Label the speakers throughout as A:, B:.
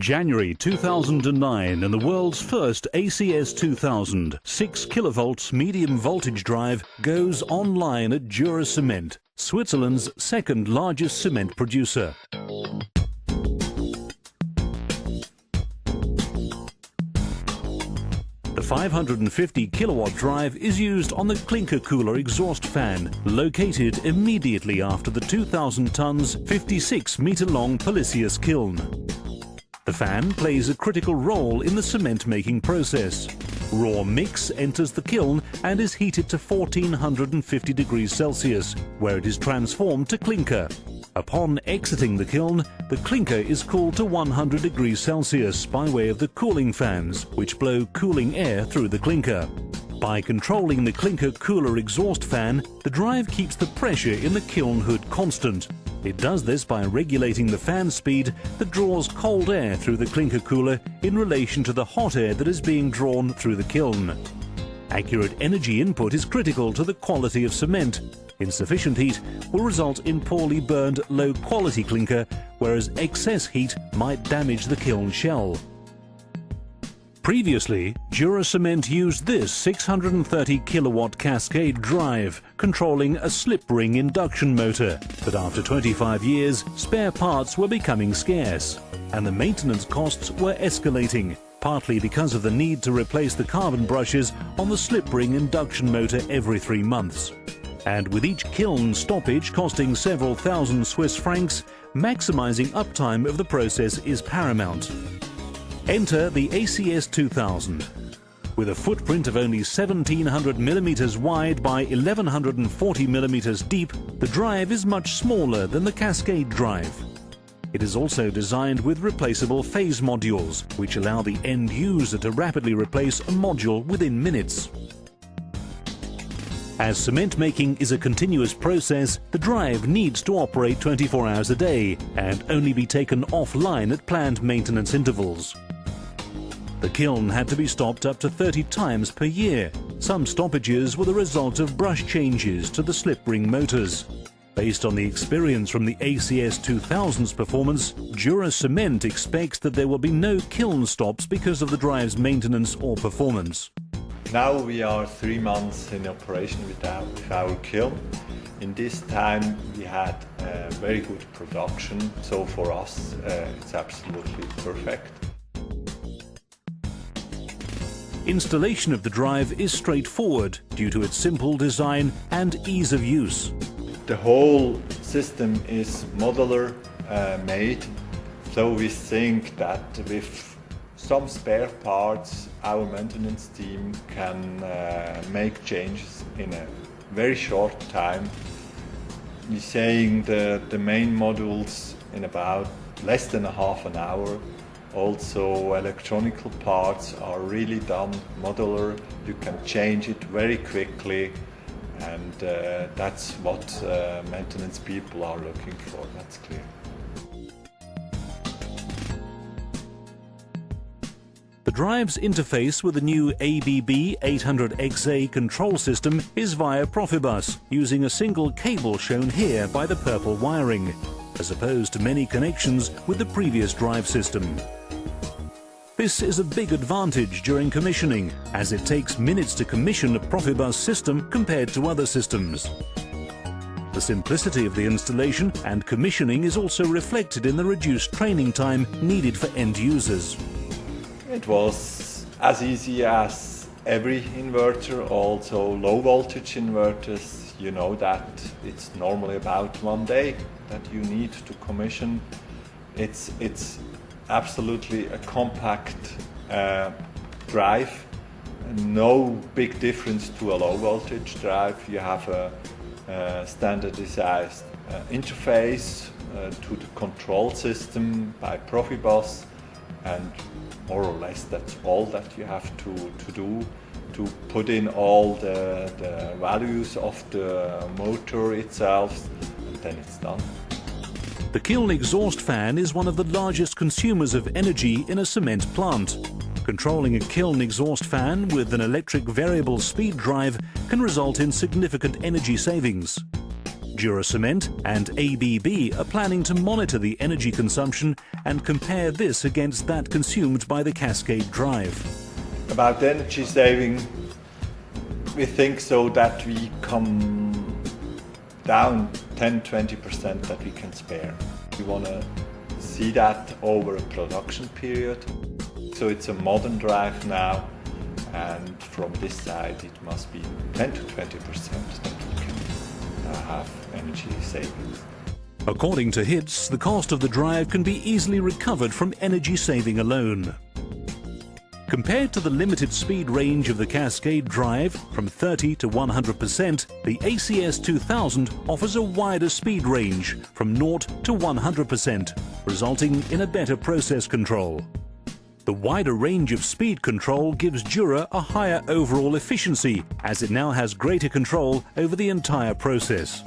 A: January 2009, and the world's first ACS 2000 6 kilovolts medium voltage drive goes online at Jura Cement, Switzerland's second largest cement producer. The 550 kilowatt drive is used on the clinker cooler exhaust fan, located immediately after the 2,000 tons, 56 meter long Policius kiln. The fan plays a critical role in the cement making process. Raw mix enters the kiln and is heated to 1450 degrees Celsius, where it is transformed to clinker. Upon exiting the kiln, the clinker is cooled to 100 degrees Celsius by way of the cooling fans, which blow cooling air through the clinker. By controlling the clinker cooler exhaust fan, the drive keeps the pressure in the kiln hood constant. It does this by regulating the fan speed that draws cold air through the clinker cooler in relation to the hot air that is being drawn through the kiln. Accurate energy input is critical to the quality of cement. Insufficient heat will result in poorly burned, low-quality clinker, whereas excess heat might damage the kiln shell. Previously, Jura Cement used this 630 kilowatt cascade drive, controlling a slip ring induction motor. But after 25 years, spare parts were becoming scarce, and the maintenance costs were escalating, partly because of the need to replace the carbon brushes on the slip ring induction motor every 3 months. And with each kiln stoppage costing several thousand Swiss francs, maximizing uptime of the process is paramount. Enter the ACS 2000. With a footprint of only 1700 millimeters wide by 1140 millimeters deep, the drive is much smaller than the Cascade drive. It is also designed with replaceable phase modules, which allow the end user to rapidly replace a module within minutes. As cement making is a continuous process, the drive needs to operate 24 hours a day and only be taken offline at planned maintenance intervals. The kiln had to be stopped up to 30 times per year. Some stoppages were the result of brush changes to the slip ring motors. Based on the experience from the ACS 2000's performance, Jura Cement expects that there will be no kiln stops because of the drive's maintenance or performance.
B: Now we are 3 months in operation with our kiln. In this time we had very good production, so for us it's absolutely perfect.
A: Installation of the drive is straightforward due to its simple design and ease of use.
B: The whole system is modular made, so we think that with some spare parts our maintenance team can make changes in a very short time. We're saying the main modules in about less than a half an hour. Also, electronical parts are really done modular. You can change it very quickly, and that's what maintenance people are looking for, that's clear.
A: The drive's interface with the new ABB 800XA control system is via Profibus, using a single cable shown here by the purple wiring, as opposed to many connections with the previous drive system. This is a big advantage during commissioning, as it takes minutes to commission a Profibus system compared to other systems. The simplicity of the installation and commissioning is also reflected in the reduced training time needed for end users.
B: It was as easy as every inverter, also low voltage inverters. You know that it's normally about 1 day that you need to commission. It's absolutely a compact drive, no big difference to a low voltage drive. You have a standardized interface to the control system by Profibus, and more or less that's all that you have to do to put in all the values of the motor itself, and then it's done.
A: The kiln exhaust fan is one of the largest consumers of energy in a cement plant. Controlling a kiln exhaust fan with an electric variable speed drive can result in significant energy savings. Jura Cement and ABB are planning to monitor the energy consumption and compare this against that consumed by the Cascade drive.
B: About energy saving, we think so that we come down 10-20% that we can spare. We want to see that over a production period. So it's a modern drive now, and from this side it must be 10 to 20% that we can have energy savings.
A: According to HITS, the cost of the drive can be easily recovered from energy saving alone. Compared to the limited speed range of the Cascade drive, from 30 to 100%, the ACS 2000 offers a wider speed range, from 0 to 100%, resulting in a better process control. The wider range of speed control gives Jura a higher overall efficiency, as it now has greater control over the entire process.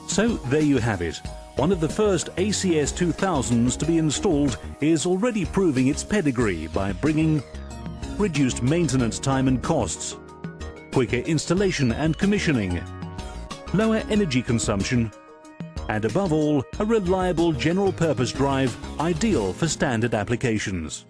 A: So there you have it. One of the first ACS 2000s to be installed is already proving its pedigree by bringing reduced maintenance time and costs, quicker installation and commissioning, lower energy consumption, and above all, a reliable general-purpose drive ideal for standard applications.